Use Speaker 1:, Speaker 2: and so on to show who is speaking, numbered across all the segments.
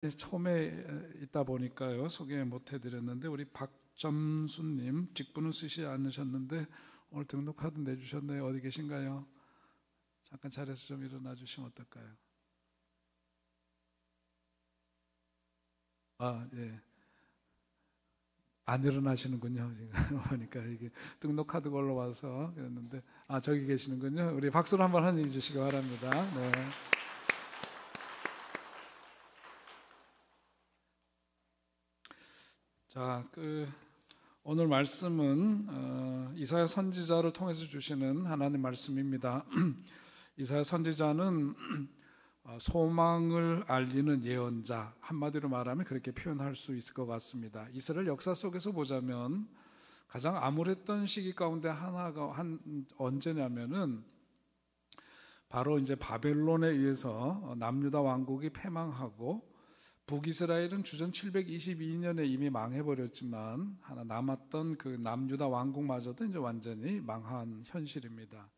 Speaker 1: 처음에 있다 보니까요 소개 못 해드렸는데 우리 박점수님 직분은 쓰시지 않으셨는데 오늘 등록카드 내주셨네요. 어디 계신가요? 잠깐 자리에서 좀 일어나 주시면 어떨까요? 예. 안 일어나시는군요. 지금 보니까 이게 등록카드 걸로 와서 그랬는데 저기 계시는군요. 우리 박수로 한번 환영해 주시기 바랍니다. 네. 자, 오늘 말씀은 이사야 선지자를 통해서 주시는 하나님 말씀입니다. 이사야 선지자는 소망을 알리는 예언자, 한마디로 말하면 그렇게 표현할 수 있을 것 같습니다. 이스라엘 역사 속에서 보자면 가장 암울했던 시기 가운데 하나가 언제냐면은 바로 이제 바벨론에 의해서 남유다 왕국이 패망하고 북이스라엘은 주전 722년에 이미 망해버렸지만 하나 남았던 그 남유다 왕국마저도 이제 완전히 망한 현실입니다.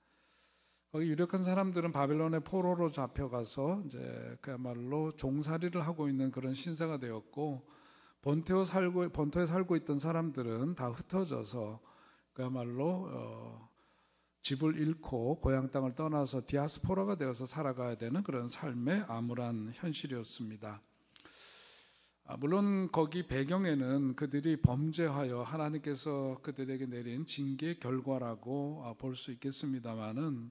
Speaker 1: 거기 유력한 사람들은 바벨론의 포로로 잡혀가서 이제 그야말로 종살이를 하고 있는 그런 신세가 되었고 본토에 살고 있던 사람들은 다 흩어져서 그야말로 집을 잃고 고향 땅을 떠나서 디아스포라가 되어서 살아가야 되는 그런 삶의 암울한 현실이었습니다. 물론 거기 배경에는 그들이 범죄하여 하나님께서 그들에게 내린 징계의 결과라고 볼 수 있겠습니다만은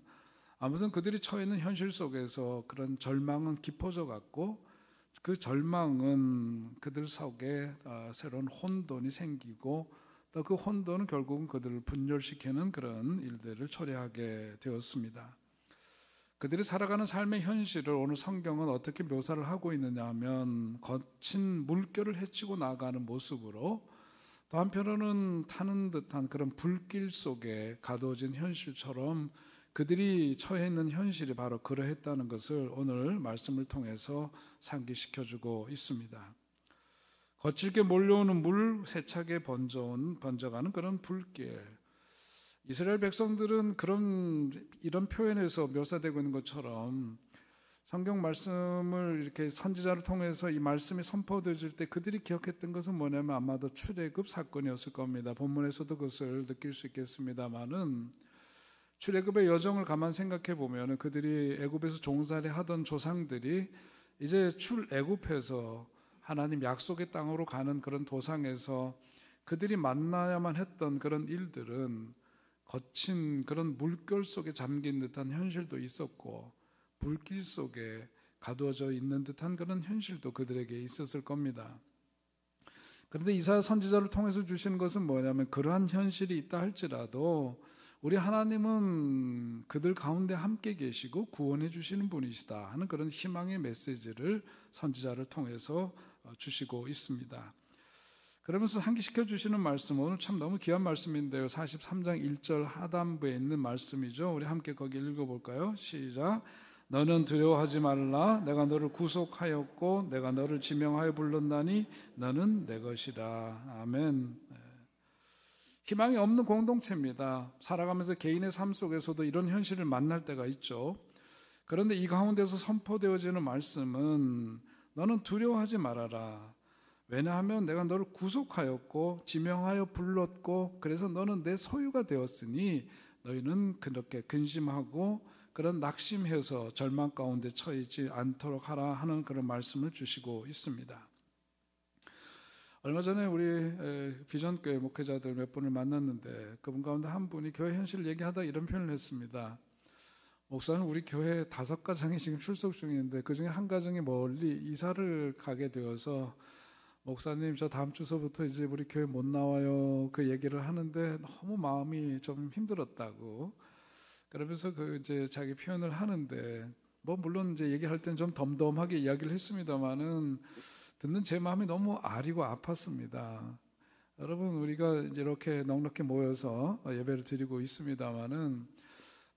Speaker 1: 아무튼 그들이 처해 있는 현실 속에서 그런 절망은 깊어져 갔고 그 절망은 그들 속에 새로운 혼돈이 생기고 또 그 혼돈은 결국은 그들을 분열시키는 그런 일들을 초래하게 되었습니다. 그들이 살아가는 삶의 현실을 오늘 성경은 어떻게 묘사를 하고 있느냐 하면 거친 물결을 헤치고 나가는 모습으로 또 한편으로는 타는 듯한 그런 불길 속에 가둬진 현실처럼 그들이 처해 있는 현실이 바로 그러했다는 것을 오늘 말씀을 통해서 상기시켜주고 있습니다. 거칠게 몰려오는 물, 세차게 번져가는 그런 불길. 이스라엘 백성들은 이런 표현에서 묘사되고 있는 것처럼 성경 말씀을 이렇게 선지자를 통해서 이 말씀이 선포되어질 때 그들이 기억했던 것은 뭐냐면 아마도 출애굽 사건이었을 겁니다. 본문에서도 그것을 느낄 수 있겠습니다만은 출애굽의 여정을 가만 생각해 보면 그들이 애굽에서 종살이 하던 조상들이 이제 출애굽해서 하나님 약속의 땅으로 가는 그런 도상에서 그들이 만나야만 했던 그런 일들은 거친 그런 물결 속에 잠긴 듯한 현실도 있었고 불길 속에 가두어져 있는 듯한 그런 현실도 그들에게 있었을 겁니다. 그런데 이사야 선지자를 통해서 주시는 것은 뭐냐면 그러한 현실이 있다 할지라도 우리 하나님은 그들 가운데 함께 계시고 구원해 주시는 분이시다 하는 그런 희망의 메시지를 선지자를 통해서 주시고 있습니다. 그러면서 상기시켜 주시는 말씀, 오늘 참 너무 귀한 말씀인데요. 43장 1절 하단부에 있는 말씀이죠. 우리 함께 거기 읽어볼까요? 시작. 너는 두려워하지 말라. 내가 너를 구속하였고 내가 너를 지명하여 불렀나니 너는 내 것이라. 아멘. 희망이 없는 공동체입니다. 살아가면서 개인의 삶 속에서도 이런 현실을 만날 때가 있죠. 그런데 이 가운데서 선포되어지는 말씀은 너는 두려워하지 말아라. 왜냐하면 내가 너를 구속하였고 지명하여 불렀고 그래서 너는 내 소유가 되었으니 너희는 그렇게 근심하고 그런 낙심해서 절망 가운데 처하지 않도록 하라 하는 그런 말씀을 주시고 있습니다. 얼마 전에 우리 비전교회 목회자들 몇 분을 만났는데 그분 가운데 한 분이 교회 현실을 얘기하다 이런 표현을 했습니다. 목사는 우리 교회 5가정이 지금 출석 중인데 그중에 한 가정이 멀리 이사를 가게 되어서 목사님 저 다음 주서부터 이제 우리 교회 못 나와요 그 얘기를 하는데 너무 마음이 좀 힘들었다고 그러면서 이제 자기 표현을 하는데 물론 이제 얘기할 땐 좀 덤덤하게 이야기를 했습니다만은 듣는 제 마음이 너무 아리고 아팠습니다. 여러분 우리가 이제 이렇게 넉넉히 모여서 예배를 드리고 있습니다만은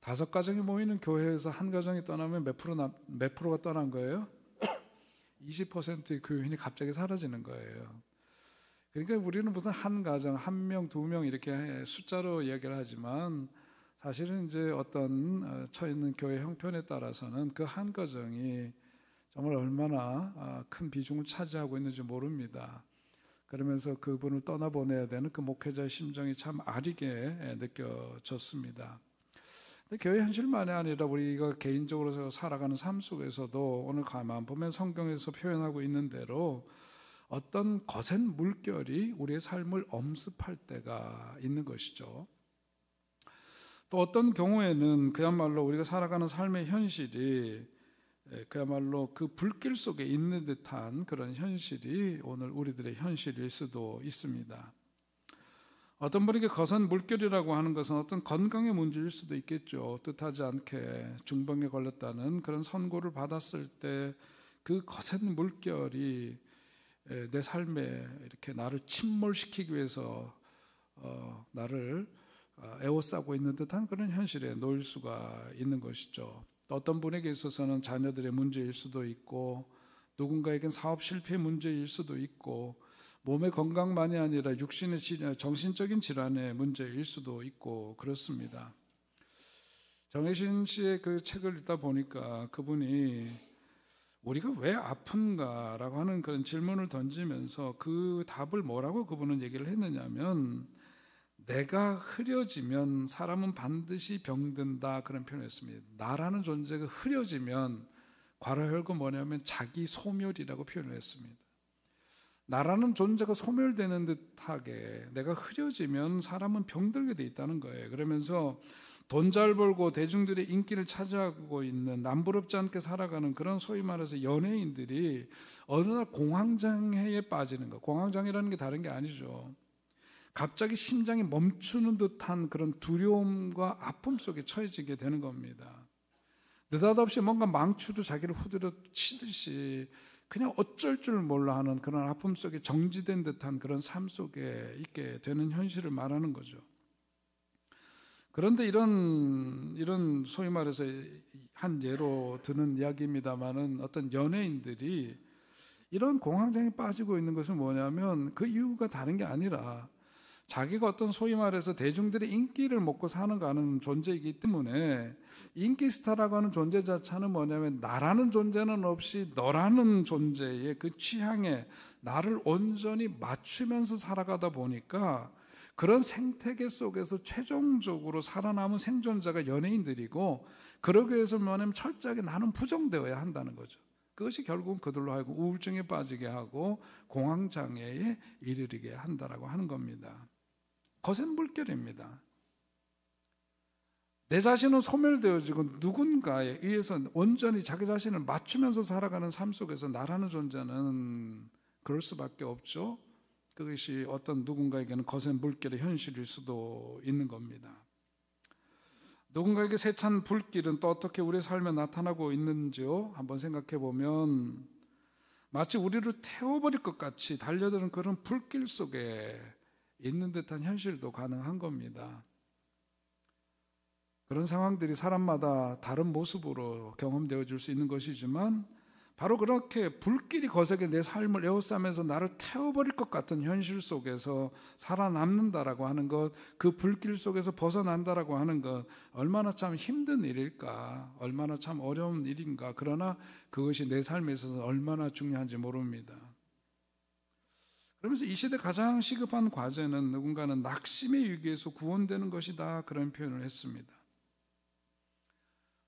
Speaker 1: 5가정이 모이는 교회에서 한 가정이 떠나면 몇 프로가 떠난 거예요? 20%의 교인이 갑자기 사라지는 거예요. 그러니까 우리는 무슨 한 가정, 1명, 2명 이렇게 숫자로 이야기를 하지만 사실은 이제 어떤 처해 있는 교회 형편에 따라서는 그 한 가정이 정말 얼마나 큰 비중을 차지하고 있는지 모릅니다. 그러면서 그분을 떠나보내야 되는 그 목회자의 심정이 참 아리게 느껴졌습니다. 교회 현실만이 아니라 우리가 개인적으로 살아가는 삶 속에서도 오늘 가만 보면 성경에서 표현하고 있는 대로 어떤 거센 물결이 우리의 삶을 엄습할 때가 있는 것이죠. 또 어떤 경우에는 그야말로 우리가 살아가는 삶의 현실이 그야말로 그 불길 속에 있는 듯한 그런 현실이 오늘 우리들의 현실일 수도 있습니다. 어떤 분에게 거센 물결이라고 하는 것은 어떤 건강의 문제일 수도 있겠죠. 뜻하지 않게 중병에 걸렸다는 그런 선고를 받았을 때 그 거센 물결이 내 삶에 이렇게 나를 침몰시키기 위해서 나를 에워싸고 있는 듯한 그런 현실에 놓일 수가 있는 것이죠. 또 어떤 분에게 있어서는 자녀들의 문제일 수도 있고, 누군가에겐 사업 실패 문제일 수도 있고, 몸의 건강만이 아니라 육신의 정신적인 질환의 문제일 수도 있고 그렇습니다. 정혜신 씨의 그 책을 읽다 보니까 그분이 우리가 왜 아픈가라고 하는 그런 질문을 던지면서 그 답을 뭐라고 그분은 얘기를 했느냐면, 내가 흐려지면 사람은 반드시 병든다, 그런 표현을 했습니다. 나라는 존재가 흐려지면 괄호열고 뭐냐면 자기 소멸이라고 표현을 했습니다. 나라는 존재가 소멸되는 듯하게 내가 흐려지면 사람은 병들게 돼 있다는 거예요. 그러면서 돈 잘 벌고 대중들의 인기를 차지하고 있는 남부럽지 않게 살아가는 그런 소위 말해서 연예인들이 어느 날 공황장애에 빠지는 거. 공황장애라는 게 다른 게 아니죠. 갑자기 심장이 멈추는 듯한 그런 두려움과 아픔 속에 처해지게 되는 겁니다. 느닷없이 뭔가 망치로 자기를 후드려 치듯이 그냥 어쩔 줄 몰라 하는 그런 아픔 속에 정지된 듯한 그런 삶 속에 있게 되는 현실을 말하는 거죠. 그런데 이런 소위 말해서 한 예로 드는 이야기입니다만은, 어떤 연예인들이 이런 공황장애에 빠지고 있는 것은 뭐냐면 그 이유가 다른 게 아니라 자기가 어떤 소위 말해서 대중들의 인기를 먹고 사는 존재이기 때문에, 인기 스타라고 하는 존재 자체는 뭐냐면 나라는 존재는 없이 너라는 존재의 그 취향에 나를 온전히 맞추면서 살아가다 보니까 그런 생태계 속에서 최종적으로 살아남은 생존자가 연예인들이고, 그러기 위해서 뭐냐면 철저하게 나는 부정되어야 한다는 거죠. 그것이 결국은 그들로 하여금 우울증에 빠지게 하고 공황장애에 이르게 한다라고 하는 겁니다. 거센 물결입니다. 내 자신은 소멸되어지고 누군가에 의해서 온전히 자기 자신을 맞추면서 살아가는 삶 속에서 나라는 존재는 그럴 수밖에 없죠. 그것이 어떤 누군가에게는 거센 물결의 현실일 수도 있는 겁니다. 누군가에게 세찬 불길은 또 어떻게 우리의 삶에 나타나고 있는지요? 한번 생각해 보면 마치 우리를 태워버릴 것 같이 달려드는 그런 불길 속에 있는 듯한 현실도 가능한 겁니다. 그런 상황들이 사람마다 다른 모습으로 경험되어질 수 있는 것이지만, 바로 그렇게 불길이 거세게 내 삶을 에워싸면서 나를 태워버릴 것 같은 현실 속에서 살아남는다라고 하는 것, 그 불길 속에서 벗어난다라고 하는 것, 얼마나 참 힘든 일일까, 얼마나 참 어려운 일인가. 그러나 그것이 내 삶에 있어서 얼마나 중요한지 모릅니다. 그러면서 이 시대 가장 시급한 과제는 누군가는 낙심의 위기에서 구원되는 것이다, 그런 표현을 했습니다.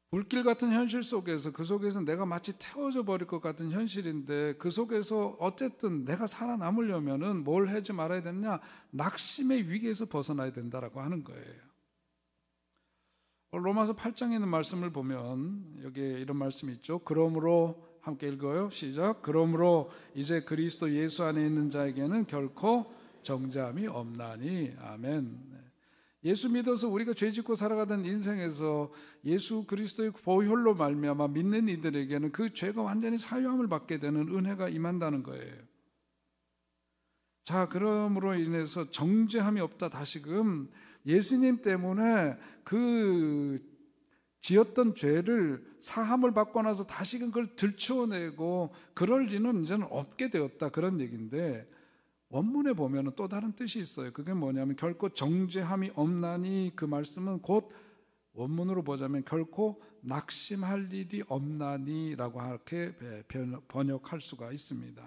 Speaker 1: 불길 같은 현실 속에서, 그 속에서 내가 마치 태워져 버릴 것 같은 현실인데, 그 속에서 어쨌든 내가 살아남으려면은 뭘 하지 말아야 되느냐? 낙심의 위기에서 벗어나야 된다라고 하는 거예요. 로마서 8장에 있는 말씀을 보면 여기에 이런 말씀이 있죠. 그러므로, 함께 읽어요. 시작. 그러므로 이제 그리스도 예수 안에 있는 자에게는 결코 정죄함이 없나니. 아멘. 예수 믿어서 우리가 죄짓고 살아가던 인생에서 예수 그리스도의 보혈로 말미암아 믿는 이들에게는 그 죄가 완전히 사유함을 받게 되는 은혜가 임한다는 거예요. 자, 그러므로 인해서 정죄함이 없다. 다시금 예수님 때문에 그 지었던 죄를 사함을 받고 나서 다시금 그걸 들추어내고 그럴 리는 이제는 없게 되었다, 그런 얘기인데, 원문에 보면 또 다른 뜻이 있어요. 그게 뭐냐면 결코 정죄함이 없나니, 그 말씀은 곧 원문으로 보자면 결코 낙심할 일이 없나니라고 이렇게 번역할 수가 있습니다.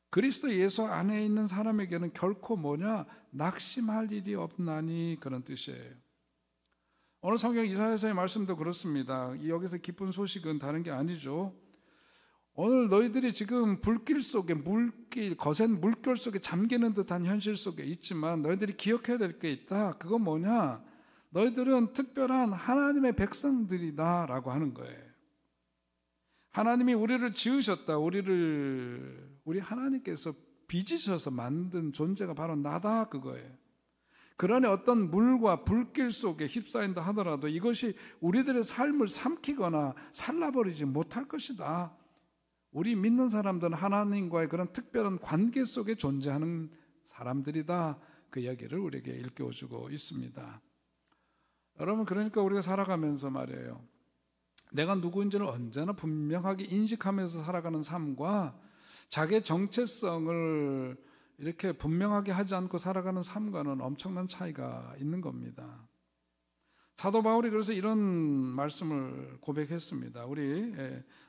Speaker 1: 그리스도 예수 안에 있는 사람에게는 결코 뭐냐? 낙심할 일이 없나니, 그런 뜻이에요. 오늘 성경 이사야서의 말씀도 그렇습니다. 여기서 기쁜 소식은 다른 게 아니죠. 오늘 너희들이 지금 불길 속에, 거센 물결 속에 잠기는 듯한 현실 속에 있지만 너희들이 기억해야 될 게 있다. 그건 뭐냐? 너희들은 특별한 하나님의 백성들이다 라고 하는 거예요. 하나님이 우리를 지으셨다. 우리 하나님께서 빚으셔서 만든 존재가 바로 나다, 그거예요. 그러니 어떤 물과 불길 속에 휩싸인다 하더라도 이것이 우리들의 삶을 삼키거나 살라버리지 못할 것이다. 우리 믿는 사람들은 하나님과의 그런 특별한 관계 속에 존재하는 사람들이다. 그 이야기를 우리에게 일깨워주고 있습니다. 여러분, 그러니까 우리가 살아가면서 말이에요, 내가 누구인지를 언제나 분명하게 인식하면서 살아가는 삶과 자기의 정체성을 이렇게 분명하게 하지 않고 살아가는 삶과는 엄청난 차이가 있는 겁니다. 사도 바울이 그래서 이런 말씀을 고백했습니다. 우리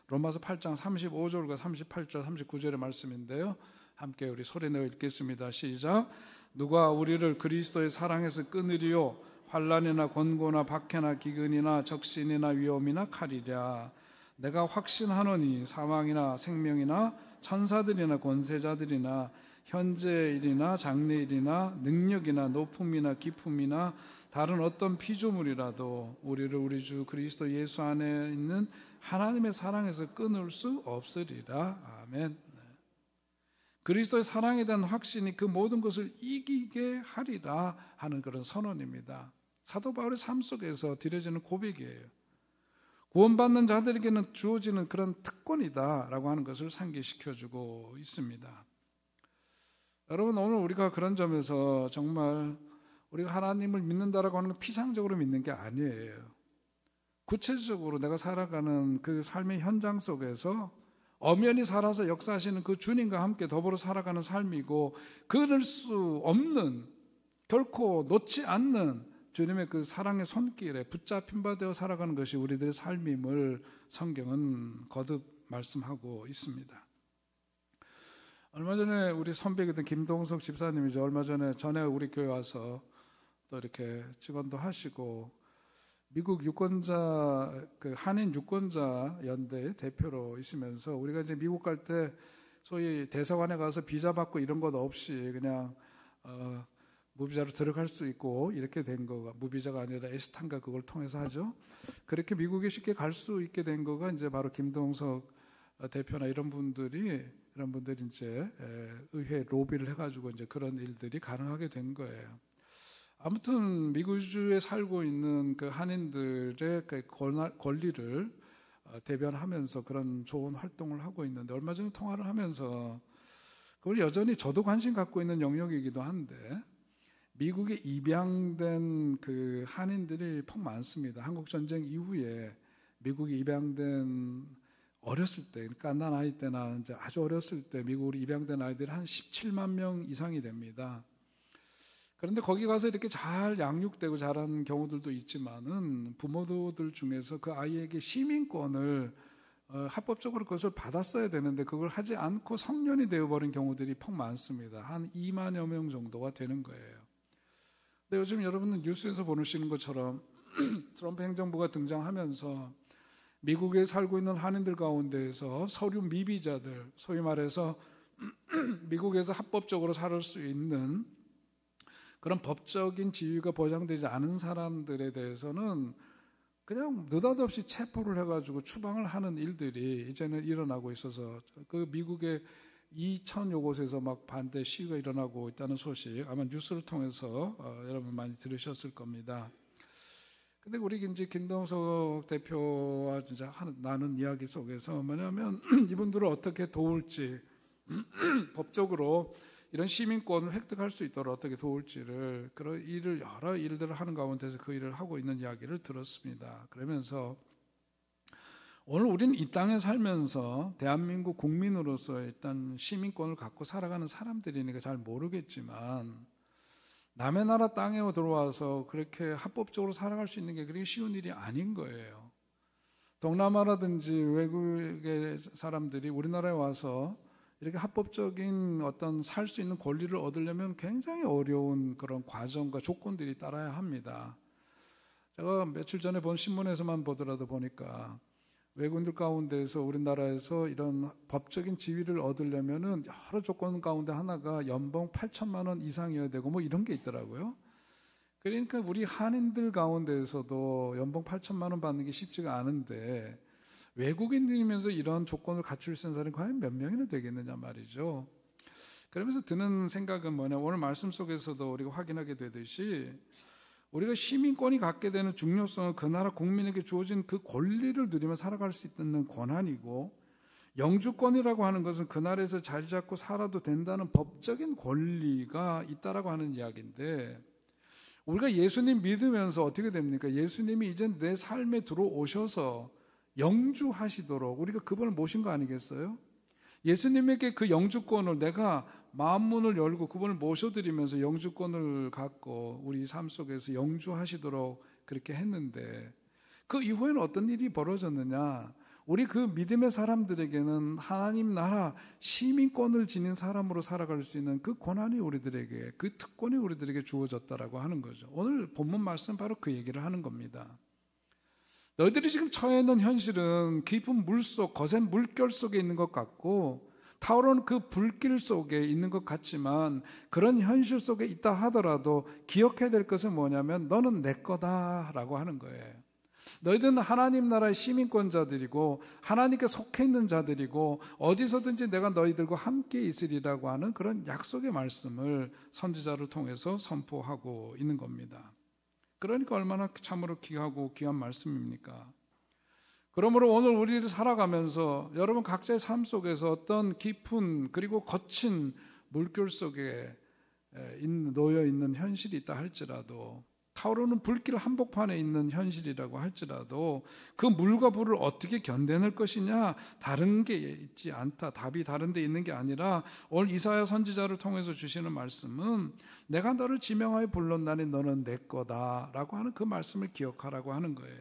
Speaker 1: 로마서 8장 35절과 38절, 39절의 말씀인데요. 함께 우리 소리내어 읽겠습니다. 시작. 누가 우리를 그리스도의 사랑에서 끊으리요? 환난이나 권고나 박해나 기근이나 적신이나 위험이나 칼이랴. 내가 확신하노니 사망이나 생명이나 천사들이나 권세자들이나 현재일이나 장래일이나 능력이나 높음이나 깊음이나 다른 어떤 피조물이라도 우리를 우리 주 그리스도 예수 안에 있는 하나님의 사랑에서 끊을 수 없으리라. 아멘. 그리스도의 사랑에 대한 확신이 그 모든 것을 이기게 하리라 하는 그런 선언입니다. 사도 바울의 삶 속에서 드려지는 고백이에요. 구원받는 자들에게는 주어지는 그런 특권이다라고 하는 것을 상기시켜주고 있습니다. 여러분, 오늘 우리가 그런 점에서 정말 우리가 하나님을 믿는다라고 하는 건 피상적으로 믿는 게 아니에요. 구체적으로 내가 살아가는 그 삶의 현장 속에서 엄연히 살아서 역사하시는 그 주님과 함께 더불어 살아가는 삶이고, 끊을 수 없는, 결코 놓지 않는 주님의 그 사랑의 손길에 붙잡힌 바 되어 살아가는 것이 우리들의 삶임을 성경은 거듭 말씀하고 있습니다. 얼마 전에 우리 선배이던 김동석 집사님이죠. 얼마 전에 우리 교회 와서 또 이렇게 직원도 하시고, 미국 유권자, 그 한인 유권자 연대 대표로 있으면서 우리가 이제 미국 갈 때 소위 대사관에 가서 비자 받고 이런 것 없이 그냥 무비자로 들어갈 수 있고 이렇게 된 거가, 무비자가 아니라 에스탄가 그걸 통해서 하죠. 그렇게 미국에 쉽게 갈 수 있게 된 거가 이제 바로 김동석 대표나 이런 분들이 이제 의회 로비를 해가지고 이제 그런 일들이 가능하게 된 거예요. 아무튼 미국주에 살고 있는 그 한인들의 그 권리를 대변하면서 그런 좋은 활동을 하고 있는데, 얼마 전에 통화를 하면서 그걸 여전히 저도 관심 갖고 있는 영역이기도 한데, 미국에 입양된 그 한인들이 폭 많습니다. 한국 전쟁 이후에 미국에 입양된 어렸을 때, 그러니까 난 아이 때나 이제 아주 어렸을 때 미국으로 입양된 아이들이 한 17만 명 이상이 됩니다. 그런데 거기 가서 이렇게 잘 양육되고 자란 경우들도 있지만은 부모들 중에서 그 아이에게 시민권을 합법적으로 그것을 받았어야 되는데 그걸 하지 않고 성년이 되어버린 경우들이 폭 많습니다. 한 2만여 명 정도가 되는 거예요. 근데 요즘 여러분은 뉴스에서 보시는 것처럼 트럼프 행정부가 등장하면서 미국에 살고 있는 한인들 가운데에서 서류 미비자들, 소위 말해서 미국에서 합법적으로 살 수 있는 그런 법적인 지위가 보장되지 않은 사람들에 대해서는 그냥 느닷없이 체포를 해가지고 추방을 하는 일들이 이제는 일어나고 있어서, 그 미국의 2,000여 곳에서 막 반대 시위가 일어나고 있다는 소식 아마 뉴스를 통해서 여러분 많이 들으셨을 겁니다. 근데 우리 이제 김동석 대표와 진짜 나눈 이야기 속에서 뭐냐면 이분들을 어떻게 도울지, 법적으로 이런 시민권을 획득할 수 있도록 어떻게 도울지를, 그런 일을, 여러 일들을 하는 가운데서 그 일을 하고 있는 이야기를 들었습니다. 그러면서 오늘 우리는 이 땅에 살면서 대한민국 국민으로서 일단 시민권을 갖고 살아가는 사람들이니까 잘 모르겠지만, 남의 나라 땅에 들어와서 그렇게 합법적으로 살아갈 수 있는 게 그렇게 쉬운 일이 아닌 거예요. 동남아라든지 외국의 사람들이 우리나라에 와서 이렇게 합법적인 어떤 살 수 있는 권리를 얻으려면 굉장히 어려운 그런 과정과 조건들이 따라야 합니다. 제가 며칠 전에 본 신문에서만 보더라도 보니까 외국인들 가운데에서 우리나라에서 이런 법적인 지위를 얻으려면은 여러 조건 가운데 하나가 연봉 8천만 원 이상이어야 되고 뭐 이런 게 있더라고요. 그러니까 우리 한인들 가운데에서도 연봉 8천만 원 받는 게 쉽지가 않은데 외국인들이면서 이런 조건을 갖출 수 있는 사람이 과연 몇 명이나 되겠느냐 말이죠. 그러면서 드는 생각은 뭐냐, 오늘 말씀 속에서도 우리가 확인하게 되듯이 우리가 시민권이 갖게 되는 중요성은 그 나라 국민에게 주어진 그 권리를 누리며 살아갈 수 있는 권한이고, 영주권이라고 하는 것은 그 나라에서 자리 잡고 살아도 된다는 법적인 권리가 있다라고 하는 이야기인데, 우리가 예수님 믿으면서 어떻게 됩니까? 예수님이 이제 내 삶에 들어오셔서 영주하시도록 우리가 그분을 모신 거 아니겠어요? 예수님에게 그 영주권을 내가 마음문을 열고 그분을 모셔드리면서 영주권을 갖고 우리 삶 속에서 영주하시도록 그렇게 했는데, 그 이후에는 어떤 일이 벌어졌느냐? 우리 그 믿음의 사람들에게는 하나님 나라 시민권을 지닌 사람으로 살아갈 수 있는 그 권한이 우리들에게, 그 특권이 우리들에게 주어졌다라고 하는 거죠. 오늘 본문 말씀 바로 그 얘기를 하는 겁니다. 너희들이 지금 처해 있는 현실은 깊은 물속, 거센 물결 속에 있는 것 같고 타오르는 그 불길 속에 있는 것 같지만, 그런 현실 속에 있다 하더라도 기억해야 될 것은 뭐냐면 너는 내 거다라고 하는 거예요. 너희들은 하나님 나라의 시민권자들이고 하나님께 속해 있는 자들이고 어디서든지 내가 너희들과 함께 있으리라고 하는 그런 약속의 말씀을 선지자를 통해서 선포하고 있는 겁니다. 그러니까 얼마나 참으로 귀하고 귀한 말씀입니까? 그러므로 오늘 우리를 살아가면서 여러분 각자의 삶 속에서 어떤 깊은 그리고 거친 물결 속에 놓여 있는 현실이 있다 할지라도, 타오르는 불길 한복판에 있는 현실이라고 할지라도 그 물과 불을 어떻게 견뎌낼 것이냐, 다른 게 있지 않다. 답이 다른 데 있는 게 아니라 오늘 이사야 선지자를 통해서 주시는 말씀은 내가 너를 지명하여 불렀나니 너는 내 거다라고 하는 그 말씀을 기억하라고 하는 거예요.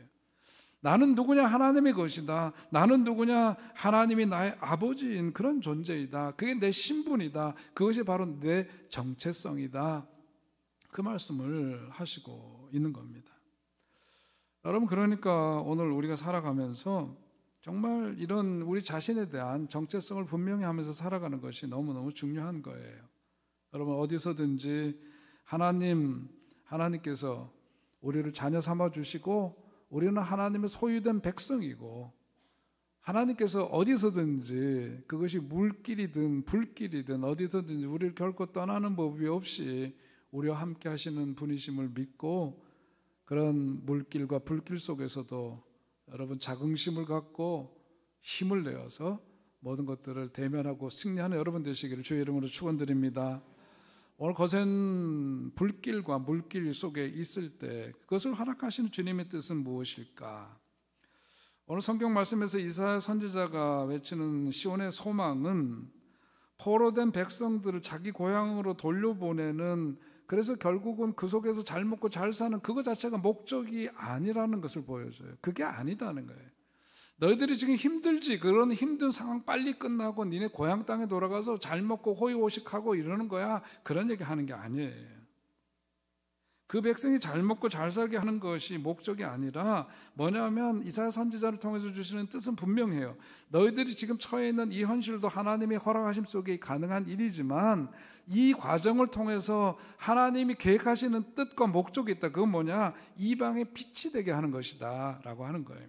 Speaker 1: 나는 누구냐? 하나님의 것이다. 나는 누구냐? 하나님이 나의 아버지인 그런 존재이다. 그게 내 신분이다. 그것이 바로 내 정체성이다. 그 말씀을 하시고 있는 겁니다. 여러분, 그러니까 오늘 우리가 살아가면서 정말 이런 우리 자신에 대한 정체성을 분명히 하면서 살아가는 것이 너무너무 중요한 거예요. 여러분, 어디서든지 하나님께서 우리를 자녀 삼아 주시고 우리는 하나님의 소유된 백성이고, 하나님께서 어디서든지 그것이 물길이든 불길이든 어디서든지 우리를 결코 떠나는 법이 없이 우리와 함께 하시는 분이심을 믿고, 그런 물길과 불길 속에서도 여러분 자긍심을 갖고 힘을 내어서 모든 것들을 대면하고 승리하는 여러분 되시기를 주의 이름으로 축원드립니다. 오늘 거센 불길과 물길 속에 있을 때 그것을 허락하시는 주님의 뜻은 무엇일까? 오늘 성경 말씀에서 이사야 선지자가 외치는 시온의 소망은 포로된 백성들을 자기 고향으로 돌려보내는, 그래서 결국은 그 속에서 잘 먹고 잘 사는 그거 자체가 목적이 아니라는 것을 보여줘요. 그게 아니다는 거예요. 너희들이 지금 힘들지, 그런 힘든 상황 빨리 끝나고 니네 고향 땅에 돌아가서 잘 먹고 호의호식하고 이러는 거야, 그런 얘기 하는 게 아니에요. 그 백성이 잘 먹고 잘 살게 하는 것이 목적이 아니라 뭐냐면 이사야 선지자를 통해서 주시는 뜻은 분명해요. 너희들이 지금 처해 있는 이 현실도 하나님의 허락하심 속에 가능한 일이지만 이 과정을 통해서 하나님이 계획하시는 뜻과 목적이 있다. 그건 뭐냐? 이방의 빛이 되게 하는 것이다 라고 하는 거예요.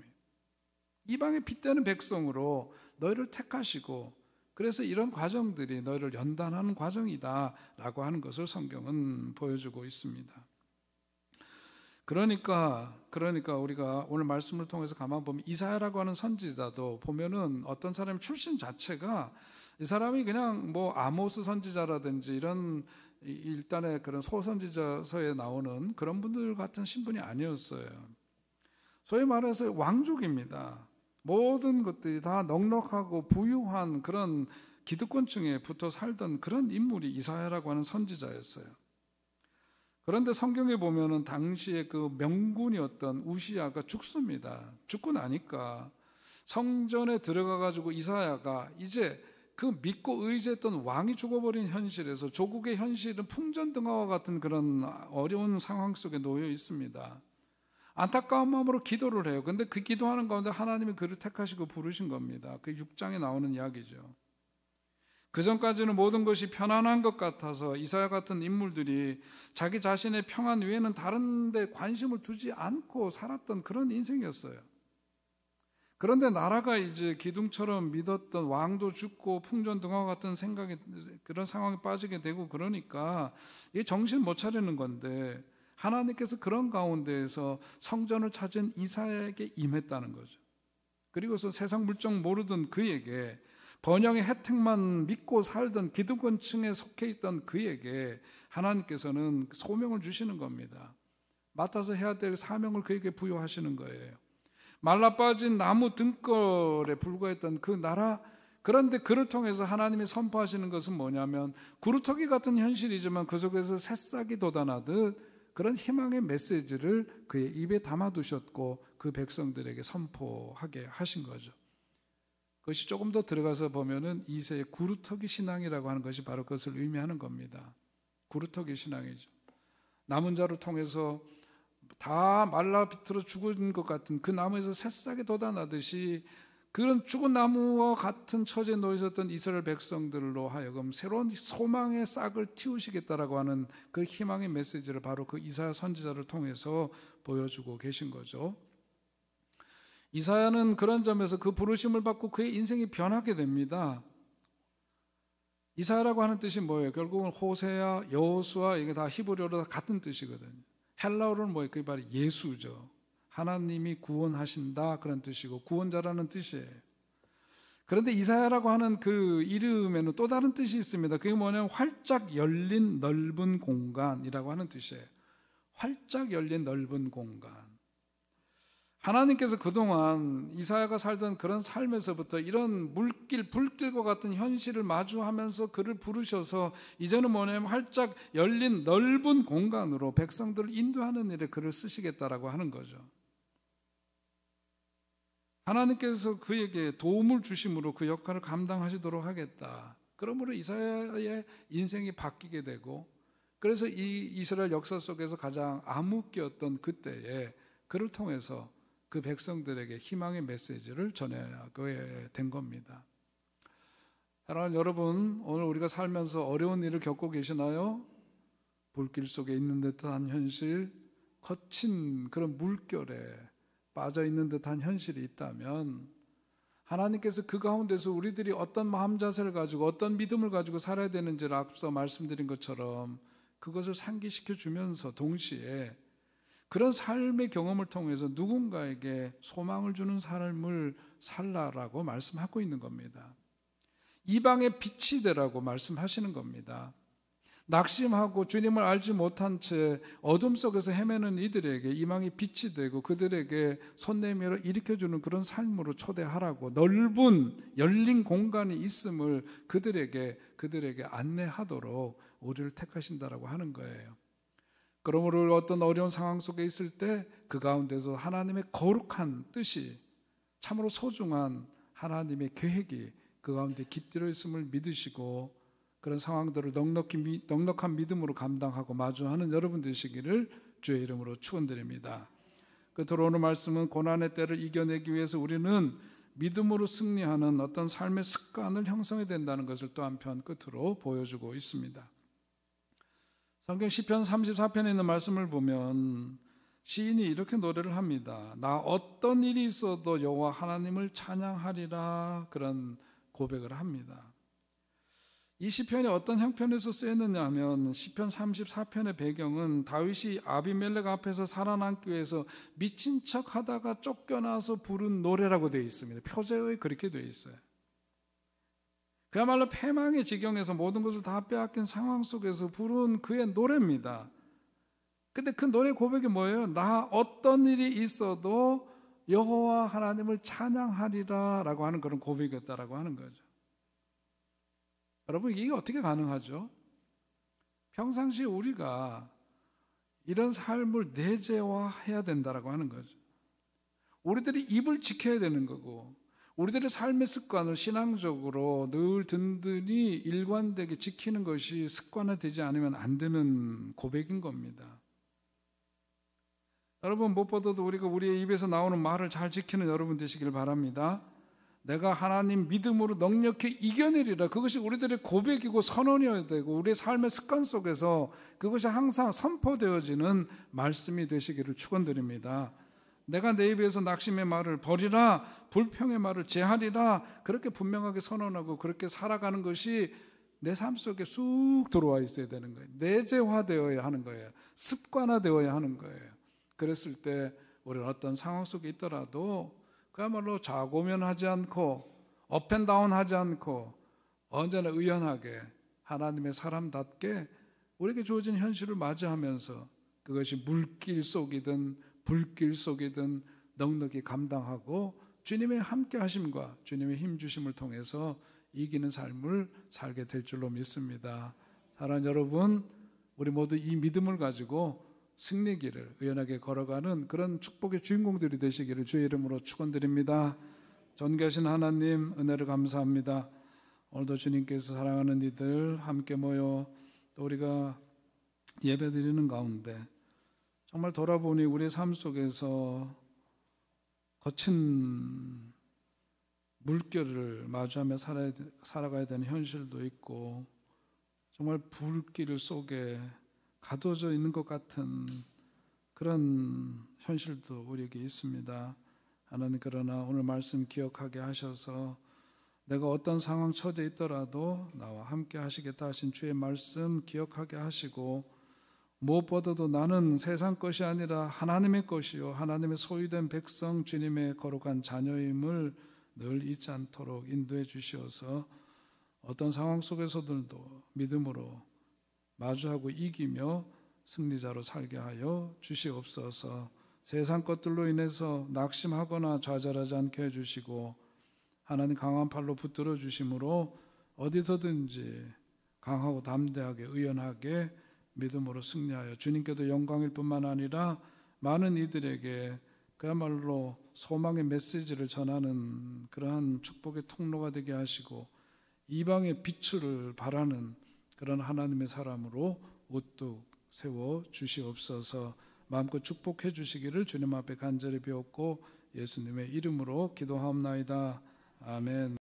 Speaker 1: 이방의 빛되는 백성으로 너희를 택하시고, 그래서 이런 과정들이 너희를 연단하는 과정이다 라고 하는 것을 성경은 보여주고 있습니다. 그러니까 우리가 오늘 말씀을 통해서 가만 보면 이사야라고 하는 선지자도 보면은 어떤 사람의 출신 자체가, 이 사람이 그냥 뭐 아모스 선지자라든지 이런 일단의 그런 소선지자서에 나오는 그런 분들 같은 신분이 아니었어요. 소위 말해서 왕족입니다. 모든 것들이 다 넉넉하고 부유한 그런 기득권층에 붙어 살던 그런 인물이 이사야라고 하는 선지자였어요. 그런데 성경에 보면은 당시에 그 명군이었던 우시야가 죽습니다. 죽고 나니까 성전에 들어가 가지고 이사야가 이제 그 믿고 의지했던 왕이 죽어버린 현실에서 조국의 현실은 풍전등화와 같은 그런 어려운 상황 속에 놓여 있습니다. 안타까운 마음으로 기도를 해요. 근데 그 기도하는 가운데 하나님이 그를 택하시고 부르신 겁니다. 그 6장에 나오는 이야기죠. 그 전까지는 모든 것이 편안한 것 같아서 이사야 같은 인물들이 자기 자신의 평안 외에는 다른 데 관심을 두지 않고 살았던 그런 인생이었어요. 그런데 나라가 이제 기둥처럼 믿었던 왕도 죽고 풍전등화 같은 생각이, 그런 상황에 빠지게 되고 그러니까 이게 정신 못 차리는 건데 하나님께서 그런 가운데에서 성전을 찾은 이사야에게 임했다는 거죠. 그리고서 세상 물정 모르던 그에게, 번영의 혜택만 믿고 살던 기득권층에 속해 있던 그에게 하나님께서는 소명을 주시는 겁니다. 맡아서 해야 될 사명을 그에게 부여하시는 거예요. 말라빠진 나무 등걸에 불과했던 그 나라, 그런데 그를 통해서 하나님이 선포하시는 것은 뭐냐면 구루터기 같은 현실이지만 그 속에서 새싹이 돋아나듯 그런 희망의 메시지를 그의 입에 담아두셨고 그 백성들에게 선포하게 하신 거죠. 그것이 조금 더 들어가서 보면은 이세의 구루터기 신앙이라고 하는 것이 바로 그것을 의미하는 겁니다. 구루터기 신앙이죠. 남은 자를 통해서 다 말라 비틀어 죽은 것 같은 그 나무에서 새싹이 돋아나듯이 그런 죽은 나무와 같은 처지에 놓여 있었던 이스라엘 백성들로 하여금 새로운 소망의 싹을 틔우시겠다라고 하는 그 희망의 메시지를 바로 그 이사야 선지자를 통해서 보여주고 계신 거죠. 이사야는 그런 점에서 그 부르심을 받고 그의 인생이 변하게 됩니다. 이사야라고 하는 뜻이 뭐예요? 결국은 호세아, 여호수아, 이게 다 히브리어로 다 같은 뜻이거든요. 헬라어로는 뭐예요? 그게 바로 예수죠. 하나님이 구원하신다, 그런 뜻이고 구원자라는 뜻이에요. 그런데 이사야라고 하는 그 이름에는 또 다른 뜻이 있습니다. 그게 뭐냐면 활짝 열린 넓은 공간이라고 하는 뜻이에요. 활짝 열린 넓은 공간. 하나님께서 그동안 이사야가 살던 그런 삶에서부터 이런 물길, 불길과 같은 현실을 마주하면서 그를 부르셔서 이제는 뭐냐면 활짝 열린 넓은 공간으로 백성들을 인도하는 일에 그를 쓰시겠다라고 하는 거죠. 하나님께서 그에게 도움을 주심으로 그 역할을 감당하시도록 하겠다. 그러므로 이사야의 인생이 바뀌게 되고, 그래서 이 이스라엘 역사 속에서 가장 암흑기였던 그때에 그를 통해서 그 백성들에게 희망의 메시지를 전하게 된 겁니다. 사랑하는 여러분, 오늘 우리가 살면서 어려운 일을 겪고 계시나요? 불길 속에 있는 듯한 현실, 거친 그런 물결에 빠져 있는 듯한 현실이 있다면 하나님께서 그 가운데서 우리들이 어떤 마음 자세를 가지고 어떤 믿음을 가지고 살아야 되는지를 앞서 말씀드린 것처럼 그것을 상기시켜 주면서 동시에 그런 삶의 경험을 통해서 누군가에게 소망을 주는 삶을 살라라고 말씀하고 있는 겁니다. 이방의 빛이 되라고 말씀하시는 겁니다. 낙심하고 주님을 알지 못한 채 어둠 속에서 헤매는 이들에게 희망이 빛이 되고 그들에게 손 내밀어 일으켜주는 그런 삶으로 초대하라고, 넓은 열린 공간이 있음을 그들에게 안내하도록 우리를 택하신다라고 하는 거예요. 그러므로 어떤 어려운 상황 속에 있을 때 그 가운데서 하나님의 거룩한 뜻이, 참으로 소중한 하나님의 계획이 그 가운데 깃들어 있음을 믿으시고 그런 상황들을 넉넉한 믿음으로 감당하고 마주하는 여러분 되시기를 주의 이름으로 축원드립니다. 끝으로 오늘 말씀은 고난의 때를 이겨내기 위해서 우리는 믿음으로 승리하는 어떤 삶의 습관을 형성해야 된다는 것을 또 한편 끝으로 보여주고 있습니다. 성경 시편 34편에 있는 말씀을 보면 시인이 이렇게 노래를 합니다. 나 어떤 일이 있어도 여호와 하나님을 찬양하리라, 그런 고백을 합니다. 이 시편이 어떤 형편에서 쓰였느냐 하면 시편 34편의 배경은 다윗이 아비멜렉 앞에서 살아남기 위해서 미친 척 하다가 쫓겨나서 부른 노래라고 되어 있습니다. 표제에 그렇게 되어 있어요. 그야말로 패망의 지경에서 모든 것을 다 빼앗긴 상황 속에서 부른 그의 노래입니다. 근데 그 노래 고백이 뭐예요? 나 어떤 일이 있어도 여호와 하나님을 찬양하리라 라고 하는 그런 고백이었다라고 하는 거죠. 여러분, 이게 어떻게 가능하죠? 평상시에 우리가 이런 삶을 내재화해야 된다라고 하는 거죠. 우리들이 입을 지켜야 되는 거고, 우리들의 삶의 습관을 신앙적으로 늘 든든히 일관되게 지키는 것이 습관화되지 않으면 안 되는 고백인 겁니다. 여러분, 무엇보다도 우리가 우리의 입에서 나오는 말을 잘 지키는 여러분 되시길 바랍니다. 내가 하나님 믿음으로 넉넉히 이겨내리라. 그것이 우리들의 고백이고 선언이어야 되고 우리의 삶의 습관 속에서 그것이 항상 선포되어지는 말씀이 되시기를 축원드립니다. 내가 내 입에서 낙심의 말을 버리라, 불평의 말을 제하리라, 그렇게 분명하게 선언하고 그렇게 살아가는 것이 내 삶 속에 쑥 들어와 있어야 되는 거예요. 내재화되어야 하는 거예요. 습관화되어야 하는 거예요. 그랬을 때 우리는 어떤 상황 속에 있더라도 그야말로 좌고면하지 않고 업앤다운 하지 않고 언제나 의연하게 하나님의 사람답게 우리에게 주어진 현실을 맞이하면서 그것이 물길 속이든 불길 속이든 넉넉히 감당하고 주님의 함께 하심과 주님의 힘 주심을 통해서 이기는 삶을 살게 될 줄로 믿습니다. 사랑하는 여러분, 우리 모두 이 믿음을 가지고 승리길을 의연하게 걸어가는 그런 축복의 주인공들이 되시기를 주의 이름으로 축원드립니다. 존귀하신 하나님, 은혜를 감사합니다. 오늘도 주님께서 사랑하는 이들 함께 모여 또 우리가 예배드리는 가운데 정말 돌아보니 우리의 삶 속에서 거친 물결을 마주하며 살아가야 되는 현실도 있고 정말 불길 속에 가둬져 있는 것 같은 그런 현실도 우리에게 있습니다. 하나님, 그러나 오늘 말씀 기억하게 하셔서 내가 어떤 상황 처해 있더라도 나와 함께 하시겠다 하신 주의 말씀 기억하게 하시고 무엇보다도 나는 세상 것이 아니라 하나님의 것이요 하나님의 소유된 백성 주님의 거룩한 자녀임을 늘 잊지 않도록 인도해 주시어서 어떤 상황 속에서도 믿음으로 마주하고 이기며 승리자로 살게 하여 주시옵소서. 세상 것들로 인해서 낙심하거나 좌절하지 않게 해주시고 하나님 강한 팔로 붙들어 주심으로 어디서든지 강하고 담대하게 의연하게 믿음으로 승리하여 주님께도 영광일 뿐만 아니라 많은 이들에게 그야말로 소망의 메시지를 전하는 그러한 축복의 통로가 되게 하시고 이방의 빛을 발하는 그런 하나님의 사람으로 우뚝 세워 주시옵소서. 마음껏 축복해 주시기를 주님 앞에 간절히 비옵고 예수님의 이름으로 기도하옵나이다. 아멘.